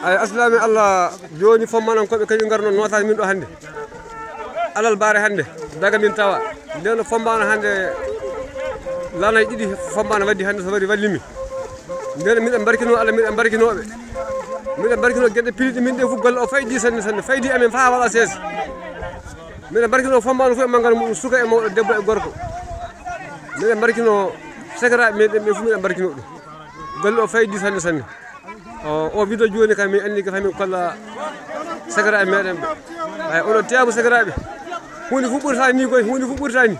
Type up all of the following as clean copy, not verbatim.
ay aslami Allah joni fommanan ko be kany garno notade min do hande alal bare hande daga min tawa leno fombana hande lanay didi fombana waddi hande so wari wallimi ndene min barkino Allah min barkinobe min barkino gedde pilidi min de fu golle o faydi sanne faydi amen fa wala ses min barkino fombana fu mangal mum suka e mawdo debbo e gorko min barkino sekara min be fu min barkino dum golle o faydi sanne o video joni kam mi andi ko fami kolla sekara meden be ay odo tiabu sekara be hunde fu burta ni koy hunde fu burta ni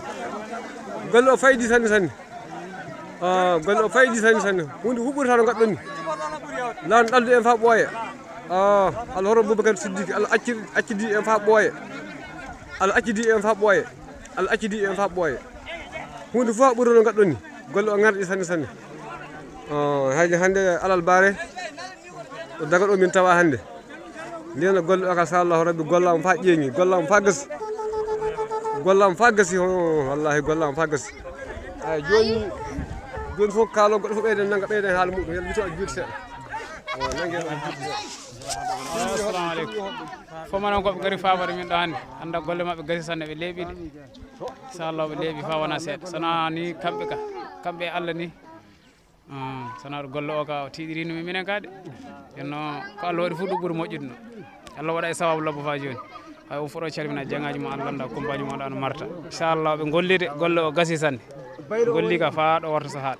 golle o faydi sanne golle o faydi sanne hunde fu burta no gaddon ni lan daldu en fa boye al horo Boubacar Siddiq al accidi en fa boye al accidi en fa boye al accidi en fa boye hunde fu burta no gaddon ni golle o ngardi sanne haji hande alal bare daga do min tawa hande ndena golle o ka sallahu rabbi gollam fa ƴeñi gollam fa gas gollam fa gasi wallahi gollam fa gasi ay joni fo kalo goddo fo beyden nanga beyden haal mudum yel bito juut se nangue assalamu alaikum fo manon ko be gari faabare min do hande anda golle mabbe gasi sanne be lebide inshallah be lebi fa wona set sana ni kambe Allah ni sana golle o ka tiidiri no minen kade enno ko Allah wadi fu du buri mojjidno Allah wada e sababu lobbo fa joni hay on fodo calmina jangaji mo Allah landa compagnie mo dano marta inshallah be gollide golle o gasi sanne golli ka fa do warta so haat